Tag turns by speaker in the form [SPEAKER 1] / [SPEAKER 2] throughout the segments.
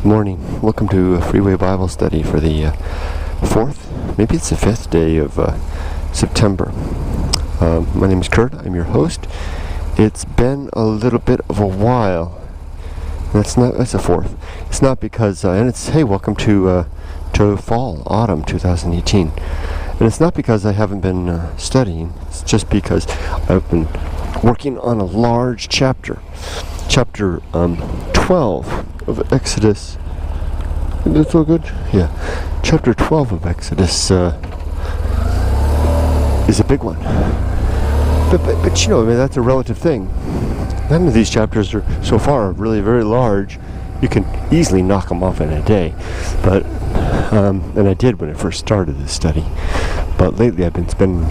[SPEAKER 1] Morning. Welcome to Freeway Bible Study for the 4th, maybe it's the 5th day of September. My name is Kurt. I'm your host. It's been a little bit of a while. That's the 4th. It's not because, and it's, hey, welcome to fall, autumn 2018. And it's not because I haven't been studying. It's just because I've been working on a large chapter. Chapter 12 of Exodus. Is that so good? Yeah. Chapter 12 of Exodus is a big one. But you know, I mean, that's a relative thing. None of these chapters are so far really very large. You can easily knock them off in a day. But and I did when I first started this study. But lately I've been spending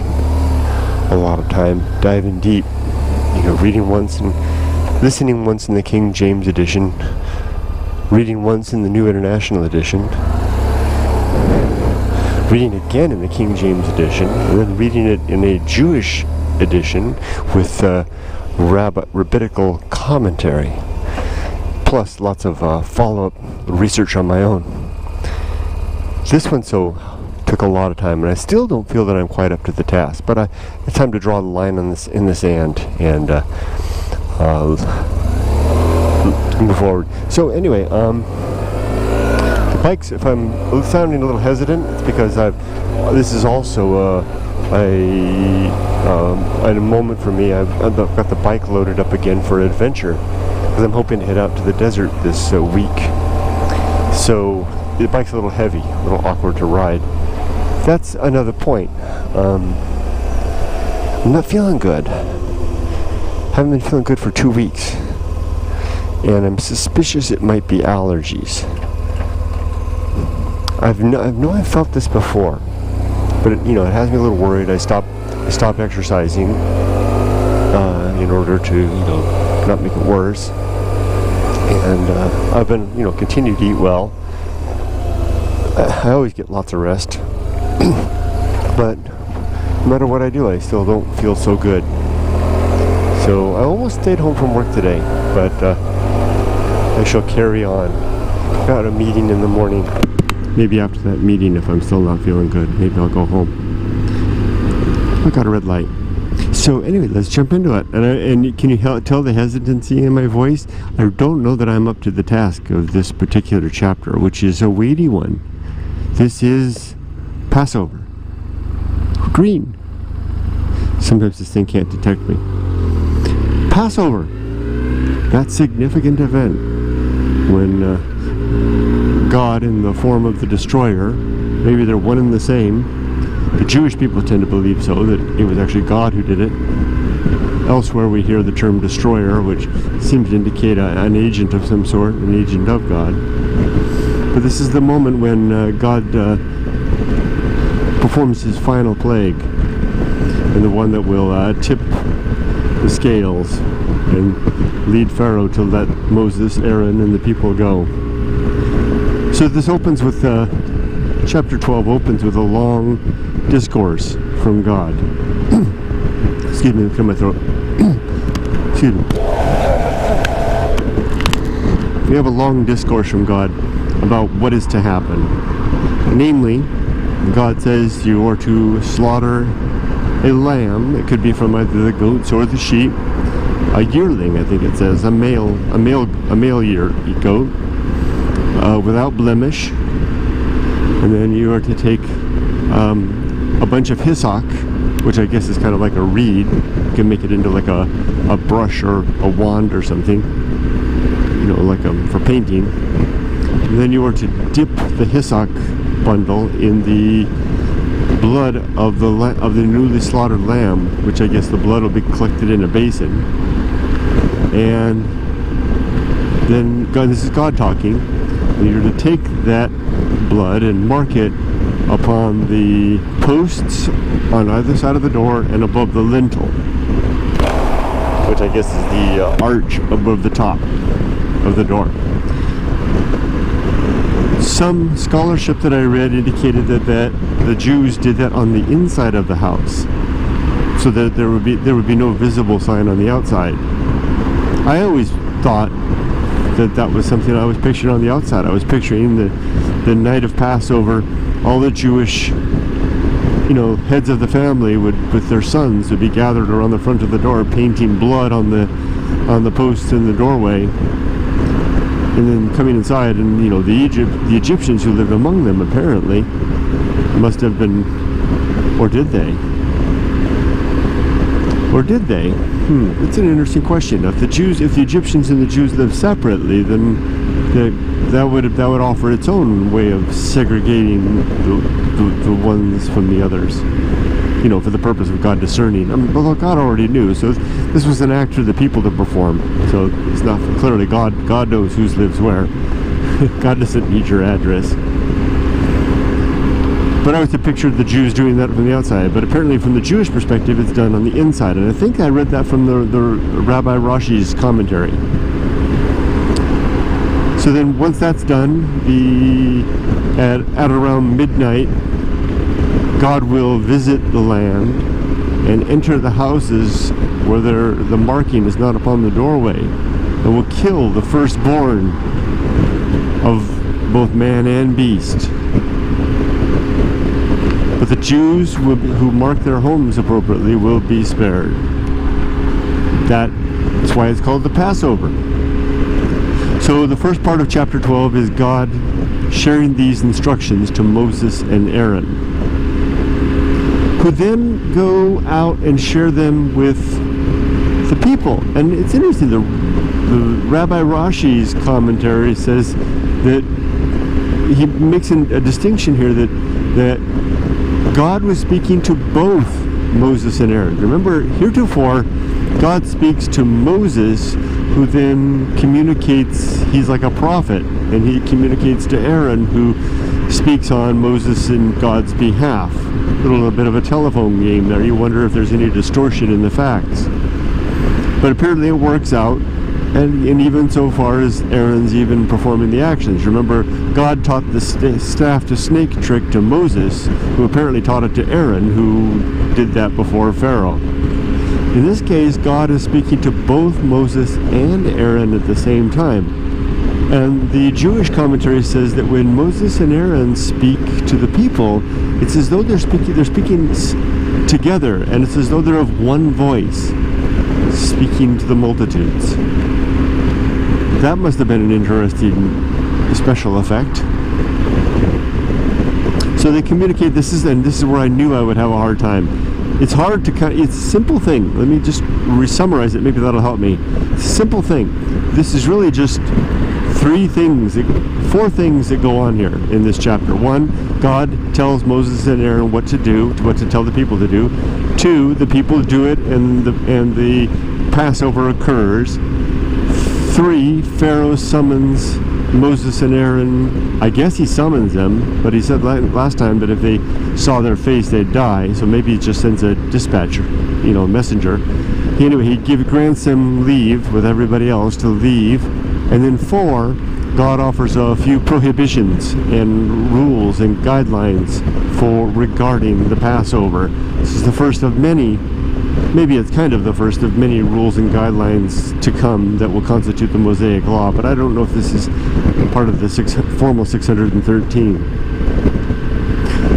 [SPEAKER 1] a lot of time diving deep. You know, reading once and listening once in the King James edition, reading once in the New International edition, reading again in the King James edition, and then reading it in a Jewish edition with rabbinical commentary, plus lots of follow-up research on my own. This one took a lot of time, and I still don't feel that I'm quite up to the task, but it's time to draw the line on this in the sand and move forward. So anyway, the bikes, if I'm sounding a little hesitant, it's because this is also a moment for me. I've got the bike loaded up again for adventure, because I'm hoping to head out to the desert this week. So the bike's a little heavy, a little awkward to ride. That's another point. I'm not feeling good. Haven't been feeling good for 2 weeks, and I'm suspicious it might be allergies. I've felt this before, but it has me a little worried. I stopped exercising in order to not make it worse, and I've been continue to eat well. I always get lots of rest, but no matter what I do, I still don't feel so good. So I almost stayed home from work today, but I shall carry on. Got a meeting in the morning. Maybe after that meeting, if I'm still not feeling good, maybe I'll go home. I got a red light. So anyway, let's jump into it. And can you tell the hesitancy in my voice? I don't know that I'm up to the task of this particular chapter, which is a weighty one. This is Passover. Green. Sometimes this thing can't detect me. Passover, that significant event when God, in the form of the destroyer, maybe they're one and the same. The Jewish people tend to believe so, that it was actually God who did it. Elsewhere we hear the term destroyer, which seems to indicate an agent of some sort, an agent of God. But this is the moment when God performs his final plague, and the one that will tip the scales and lead Pharaoh to let Moses, Aaron, and the people go. So this opens with chapter 12 opens with a long discourse from God. Excuse me, clear my throat. Excuse me. We have a long discourse from God about what is to happen. Namely, God says you are to slaughter a lamb. It could be from either the goats or the sheep. A yearling, I think it says, a male year goat, without blemish. And then you are to take a bunch of hyssop, which I guess is kind of like a reed. You can make it into like a brush or a wand or something, like for painting. And then you are to dip the hyssop bundle in the blood of the newly slaughtered lamb, which I guess the blood will be collected in a basin. And then this is God talking. And you're to take that blood and mark it upon the posts on either side of the door and above the lintel, which I guess is the arch above the top of the door. Some scholarship that I read indicated that the Jews did that on the inside of the house, so that there would be no visible sign on the outside. I always thought that was something I was picturing on the outside. I was picturing the night of Passover, all the Jewish, heads of the family with their sons would be gathered around the front of the door, painting blood on the posts in the doorway, and then coming inside, and the Egyptians who lived among them apparently must have been, or did they? It's an interesting question. If the Egyptians and the Jews lived separately, then that would offer its own way of segregating the ones from the others. For the purpose of God discerning. Although God already knew, so this was an act for the people to perform. So it's not clearly God. God knows who lives where. God doesn't need your address. But I was to picture the Jews doing that from the outside. But apparently from the Jewish perspective, it's done on the inside. And I think I read that from the Rabbi Rashi's commentary. So then once that's done, at around midnight, God will visit the land and enter the houses where the marking is not upon the doorway, and will kill the firstborn of both man and beast. But the Jews who mark their homes appropriately will be spared. That's why it's called the Passover. So the first part of chapter 12 is God sharing these instructions to Moses and Aaron, who then go out and share them with the people. And it's interesting, the Rabbi Rashi's commentary says that he makes a distinction here that God was speaking to both Moses and Aaron. Remember, heretofore, God speaks to Moses, who then communicates, he's like a prophet, and he communicates to Aaron, who speaks on Moses and God's behalf. A little bit of a telephone game there. You wonder if there's any distortion in the facts. But apparently it works out, and even so far as Aaron's even performing the actions. Remember, God taught the staff to snake trick to Moses, who apparently taught it to Aaron, who did that before Pharaoh. In this case, God is speaking to both Moses and Aaron at the same time. And the Jewish commentary says that when Moses and Aaron speak to the people, it's as though they're speaking together, and it's as though they're of one voice, speaking to the multitudes. That must have been an interesting special effect. So they communicate. This is where I knew I would have a hard time. It's hard to it's a simple thing. Let me just re-summarize it. Maybe that'll help me. It's a simple thing. This is really just four things that go on here in this chapter. One, God tells Moses and Aaron what to do, what to tell the people to do. Two, the people do it, and the Passover occurs. Three, Pharaoh summons Moses and Aaron. I guess he summons them, but he said last time that if they saw their face, they'd die. So maybe he just sends a dispatcher, messenger. Anyway, he grants them leave with everybody else to leave. And then 4, God offers a few prohibitions and rules and guidelines regarding the Passover. This is the first of many. Maybe it's kind of the first of many rules and guidelines to come that will constitute the Mosaic Law, but I don't know if this is part of the formal 613.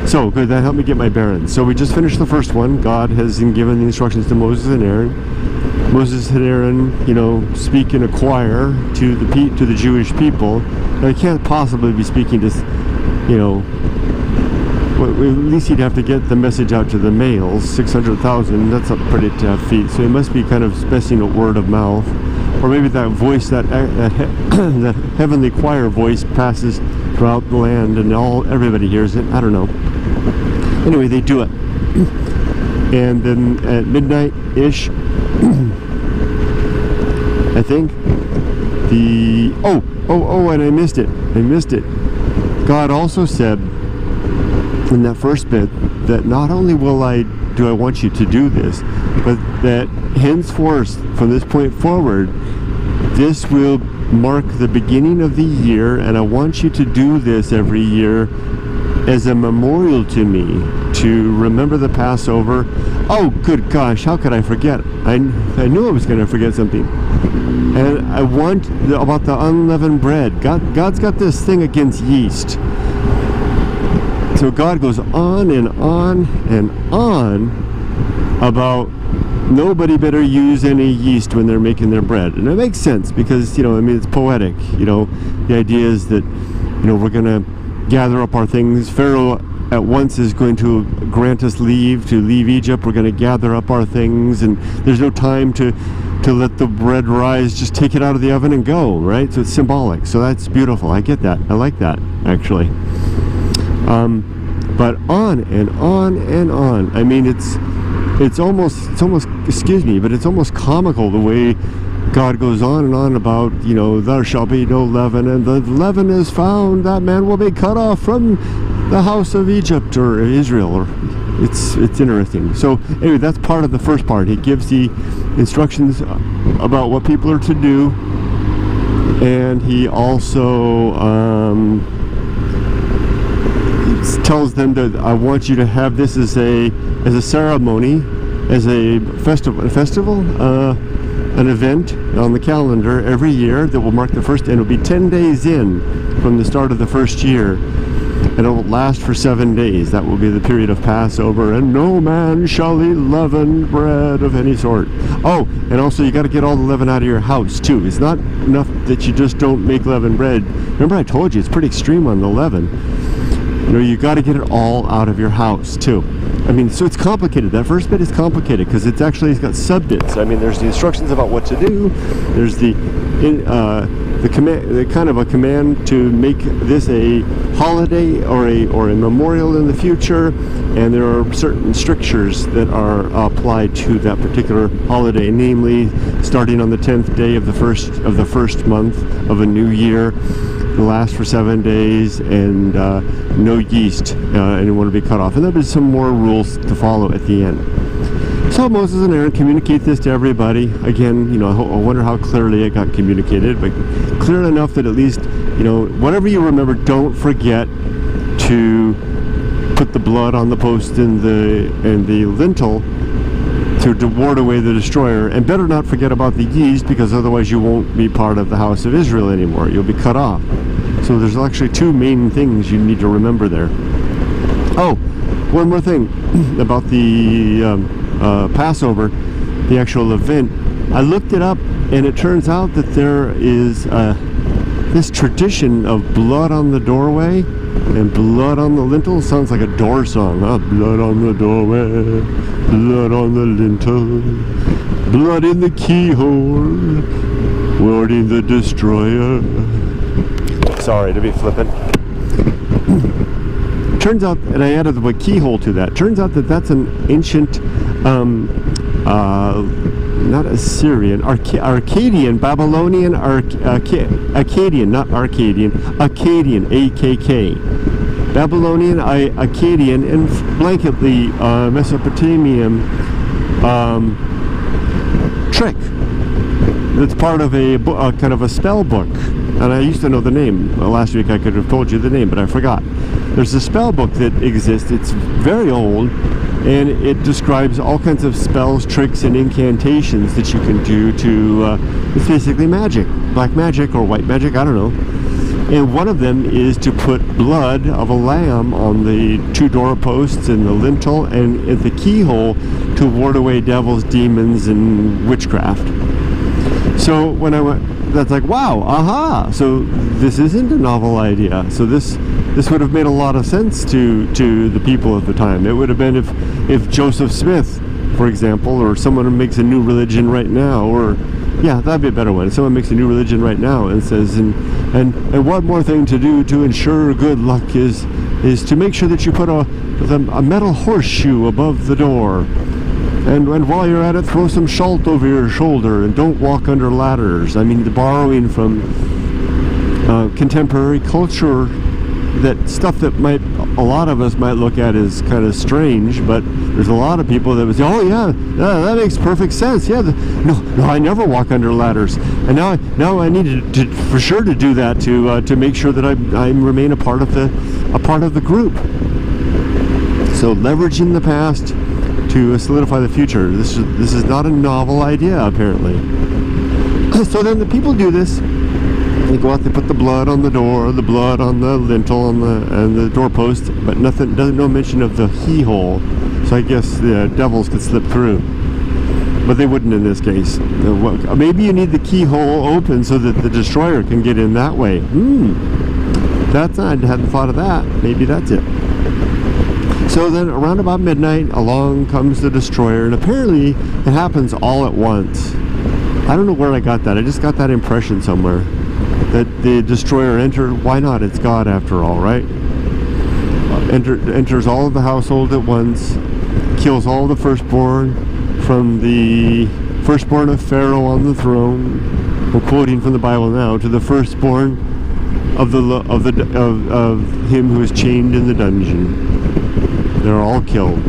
[SPEAKER 1] So, good, that helped me get my bearings. So we just finished the first one. God has given the instructions to Moses and Aaron. Moses and Aaron, speak in a choir to the Jewish people. They can't possibly be speaking to, well, at least he'd have to get the message out to the males, 600,000, that's a pretty tough feat. So he must be kind of spacing a word of mouth. Or maybe that voice, that heavenly choir voice passes throughout the land and everybody hears it. I don't know. Anyway, they do it. And then at midnight-ish, I think, and I missed it. God also said in that first bit that not only do I want you to do this, but that henceforth, from this point forward, this will mark the beginning of the year, and I want you to do this every year as a memorial to me to remember the Passover. Oh, good gosh, how could I forget? I knew I was going to forget something. And I want about the unleavened bread. God's got this thing against yeast. So God goes on and on and on about nobody better use any yeast when they're making their bread. And it makes sense because, it's poetic. The idea is that, we're going to gather up our things. Pharaoh at once is going to grant us leave to leave Egypt. We're going to gather up our things, and there's no time to let the bread rise. Just take it out of the oven and go, right? So it's symbolic. So that's beautiful. I get that. I like that, actually. But on and on and on. I mean, it's almost, excuse me, but it's almost comical the way God goes on and on about, there shall be no leaven, and the leaven is found, that man will be cut off from the house of Egypt or Israel. Or it's interesting. So anyway, that's part of the first part. He gives the instructions about what people are to do, and he also tells them that I want you to have this as a ceremony, as a festival, an event on the calendar every year that will mark the first, and it'll be 10 days in from the start of the first year, and it will last for 7 days. That will be the period of Passover, and no man shall eat leavened bread of any sort. Oh, and also you got to get all the leaven out of your house too. It's not enough that you just don't make leavened bread. Remember I told you it's pretty extreme on the leaven. You got to get it all out of your house too. I mean, so it's complicated. That first bit is complicated because it's got sub-bits. I mean, there's the instructions about what to do. There's the kind of a command to make this a holiday or a memorial in the future, and there are certain strictures that are applied to that particular holiday, namely starting on the 10th day of the first month of a new year. Last for 7 days, and no yeast, and you want to be cut off. And there'll be some more rules to follow at the end. So Moses and Aaron communicate this to everybody. Again, I wonder how clearly it got communicated, but clear enough that at least, whatever you remember, don't forget to put the blood on the post and the lintel to ward away the destroyer, and better not forget about the yeast, because otherwise you won't be part of the house of Israel anymore. You'll be cut off. So there's actually two main things you need to remember there. Oh, one more thing about the Passover, the actual event. I looked it up, and it turns out that there is this tradition of blood on the doorway and blood on the lintel. Sounds like a door song, huh? Blood on the doorway, blood on the lintel, blood in the keyhole, warding the destroyer. Sorry to be flippant. Turns out, and I added the word keyhole to that, turns out that that's an ancient, not Assyrian, Akkadian, Babylonian, Akkadian, not Arcadian, Akkadian, A-K-K. Babylonian, Akkadian, and blanketly Mesopotamian trick. That's part of a kind of a spell book. And I used to know the name. Last week I could have told you the name, but I forgot. There's a spell book that exists. It's very old, and it describes all kinds of spells, tricks, and incantations that you can do to, it's basically magic. Black magic or white magic, I don't know. And one of them is to put blood of a lamb on the two doorposts and the lintel and at the keyhole to ward away devils, demons, and witchcraft. So when I went, that's like, wow, aha! So this isn't a novel idea. So this would have made a lot of sense to the people at the time. It would have been if Joseph Smith, for example, or someone who makes a new religion right now, or yeah, that'd be a better one. If someone makes a new religion right now and says, and one more thing to do to ensure good luck is to make sure that you put a metal horseshoe above the door. And while you're at it, throw some salt over your shoulder and don't walk under ladders. I mean, the borrowing from contemporary culture that stuff that a lot of us might look at as kind of strange, but there's a lot of people that would say, oh yeah, that makes perfect sense. Yeah, no, I never walk under ladders, and now I need to for sure to do that to make sure that I remain a part of the group. So leveraging the past to solidify the future. This is not a novel idea, apparently. So then the people do this. They go out, they put the blood on the door, the blood on the lintel and the doorpost, but no mention of the keyhole. So I guess the devils could slip through. But they wouldn't in this case. Maybe you need the keyhole open so that the destroyer can get in that way. I hadn't thought of that. Maybe that's it. So then around about midnight, along comes the destroyer, and apparently it happens all at once. I don't know where I got that. I just got that impression somewhere. That the destroyer entered. Why not? It's God after all, right? Enters all of the household at once, kills all the firstborn, from the firstborn of Pharaoh on the throne. We're quoting from the Bible now, to the firstborn of him who is chained in the dungeon. They're all killed,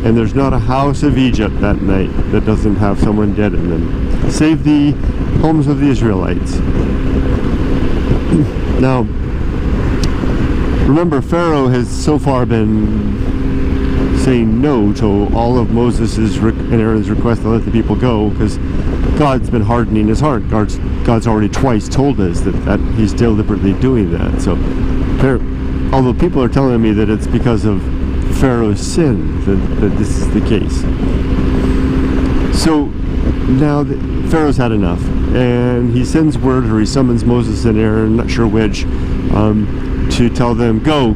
[SPEAKER 1] and there's not a house of Egypt that night that doesn't have someone dead in them, save the homes of the Israelites. Now, remember, Pharaoh has so far been saying no to all of Moses' and Aaron's request to let the people go, because God's been hardening his heart. God's already twice told us that he's deliberately doing that. So, although people are telling me that it's because of Pharaoh's sin that this is the case. So now Pharaoh's had enough, and he sends word, or he summons Moses and Aaron, not sure which, to tell them, go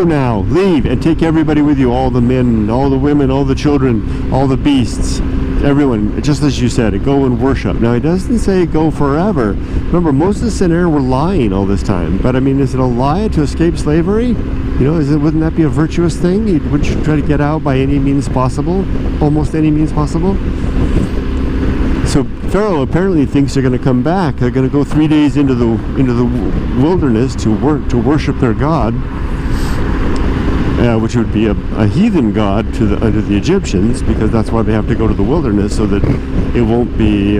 [SPEAKER 1] now, leave, and take everybody with you, all the men, all the women, all the children, all the beasts, everyone, just as you said, go and worship. Now, he doesn't say go forever. Remember, Moses and Aaron were lying all this time, but I mean, is it a lie to escape slavery? Wouldn't that be a virtuous thing? Would you try to get out by any means possible? Almost any means possible? So Pharaoh apparently thinks they're going to come back. They're going to go 3 days into the wilderness to worship their God, which would be a heathen god under the Egyptians, because that's why they have to go to the wilderness, so that it won't be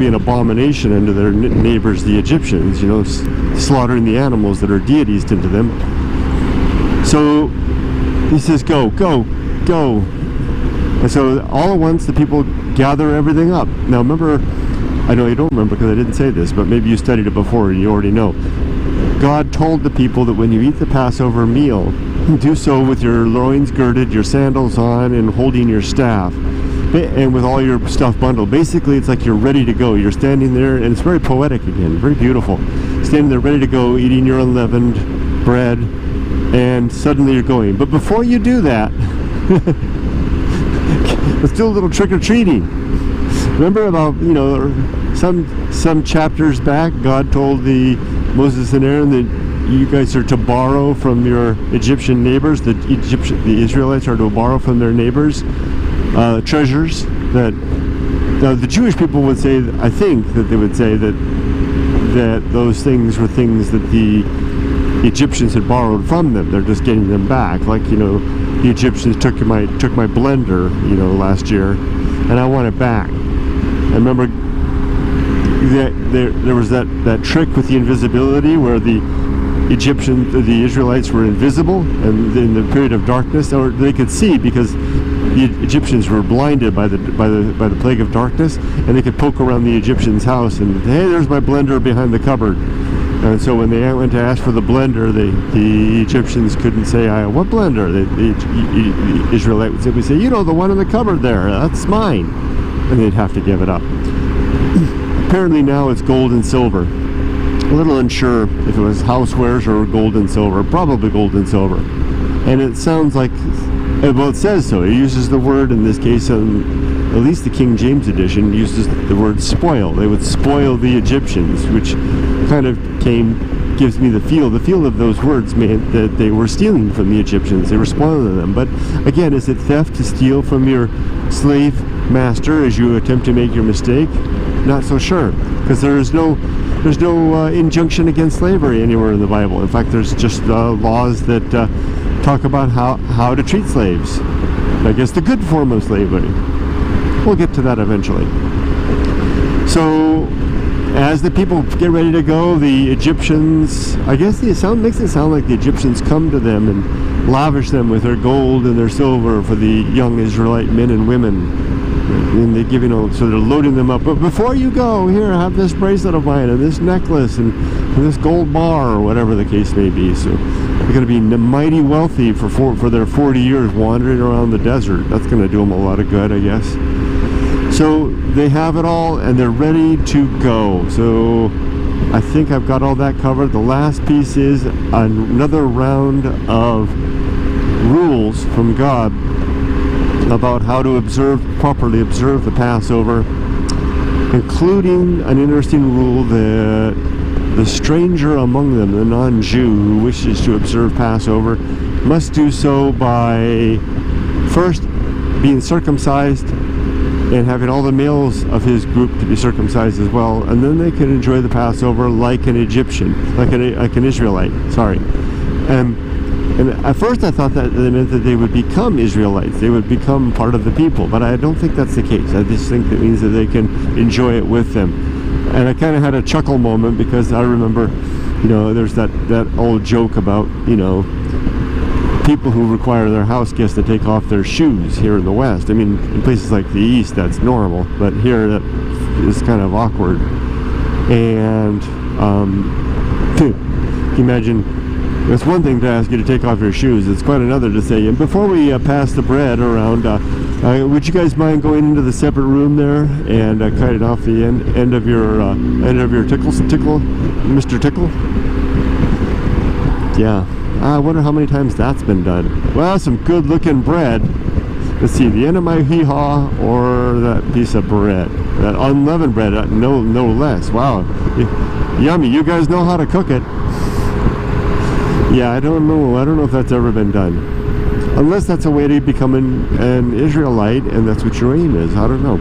[SPEAKER 1] an abomination unto their neighbors, the Egyptians. Slaughtering the animals that are deities to them. So he says, go. And so all at once the people gather everything up. Now remember, I know you don't remember because I didn't say this, but maybe you studied it before and you already know. God told the people that when you eat the Passover meal, do so with your loins girded, your sandals on, and holding your staff, and with all your stuff bundled. Basically, it's like you're ready to go. You're standing there, and it's very poetic again, very beautiful. Standing there ready to go, eating your unleavened bread, and suddenly you're going. But before you do that, let's do a little trick-or-treating. Remember about, some chapters back, God told Moses and Aaron that you guys are to borrow from your Egyptian neighbors. The Israelites are to borrow from their neighbors treasures. That the Jewish people would say, I think that they would say that those things were things that the Egyptians had borrowed from them. They're just getting them back. Like, the Egyptians took my blender, last year, and I want it back. I remember that there was that trick with the invisibility where the Israelites were invisible, and in the period of darkness, or they could see because the Egyptians were blinded by the plague of darkness, and they could poke around the Egyptians' house and, hey, there's my blender behind the cupboard. And so when they went to ask for the blender, the Egyptians couldn't say, what blender? The Israelite would simply say, the one in the cupboard there, that's mine. And they'd have to give it up. Apparently now it's gold and silver. A little unsure if it was housewares or gold and silver. Probably gold and silver. And it sounds like, well, it says so. It uses the word, in this case, at least the King James edition, uses the word spoil. They would spoil the Egyptians, which kind of gives me the feel of those words meant that they were stealing from the Egyptians. They were spoiling them. But again, is it theft to steal from your slave master as you attempt to make your mistake? Not so sure, because there is no injunction against slavery anywhere in the Bible. In fact, there's just laws that talk about how to treat slaves. I guess the good form of slavery. We'll get to that eventually. So, as the people get ready to go, the Egyptians, I guess makes it sound like the Egyptians come to them and lavish them with their gold and their silver for the young Israelite men and women. And they give, so they're loading them up. But before you go, here, have this bracelet of mine and this necklace and this gold bar, or whatever the case may be. So they're going to be mighty wealthy for their 40 years wandering around the desert. That's going to do them a lot of good, I guess. So they have it all and they're ready to go. So I think I've got all that covered. The last piece is another round of rules from God about how to properly observe the Passover, including an interesting rule that the stranger among them, the non-Jew who wishes to observe Passover, must do so by first being circumcised and having all the males of his group to be circumcised as well, and then they can enjoy the Passover like an Egyptian, like an Israelite, sorry. And at first I thought that meant that they would become Israelites, they would become part of the people, but I don't think that's the case. I just think that means that they can enjoy it with them. And I kind of had a chuckle moment because I remember, there's that old joke about, people who require their house guests to take off their shoes here in the West. I mean, in places like the East, that's normal, but here that is kind of awkward. And imagine, it's one thing to ask you to take off your shoes. It's quite another to say, and before we pass the bread around, would you guys mind going into the separate room there and cutting off the end of your tickle, Mr. Tickle? Yeah. I wonder how many times that's been done. Well, some good-looking bread. Let's see, the end of my hee-haw or that piece of bread. That unleavened bread, no less. Wow. Yummy. You guys know how to cook it. Yeah, I don't know if that's ever been done. Unless that's a way to become an Israelite, and that's what your aim is. I don't know.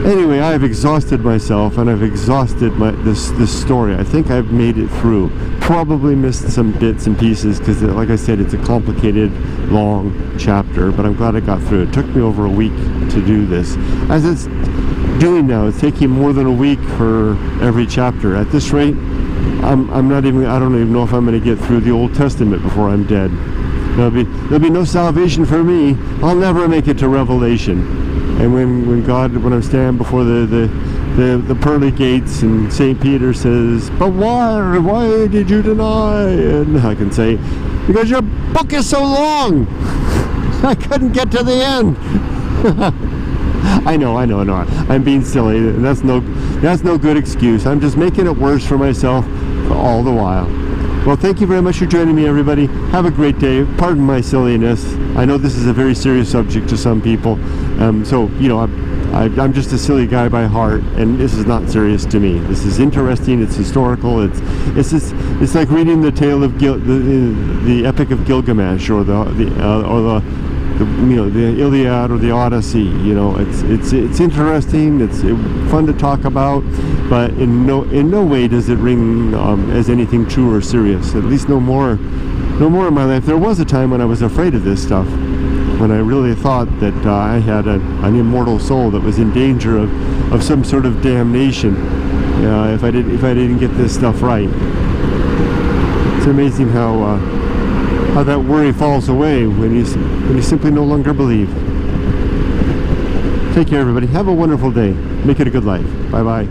[SPEAKER 1] Anyway, I've exhausted myself, and I've exhausted this story. I think I've made it through. Probably missed some bits and pieces because, like I said, it's a complicated, long chapter, but I'm glad I got through it. It took me over a week to do this. As it's doing now, it's taking more than a week for every chapter. At this rate, I don't even know if I'm going to get through the Old Testament before I'm dead. There'll be no salvation for me. I'll never make it to Revelation. And when I'm standing before the pearly gates and St. Peter says, "But why did you deny?" And I can say, "Because your book is so long. I couldn't get to the end." I know. I'm being silly. And that's no good excuse. I'm just making it worse for myself all the while. Well, thank you very much for joining me, everybody. Have a great day. Pardon my silliness. I know this is a very serious subject to some people. So, I'm just a silly guy by heart, and this is not serious to me. This is interesting. It's historical. It's like reading the tale of the Epic of Gilgamesh, or the Iliad or the Odyssey. It's interesting. It's fun to talk about, but in no way does it ring as anything true or serious. At least no more in my life. There was a time when I was afraid of this stuff, when I really thought that I had an immortal soul that was in danger of some sort of damnation if I didn't get this stuff right. It's amazing how that worry falls away when you simply no longer believe. Take care, everybody. Have a wonderful day. Make it a good life. Bye-bye.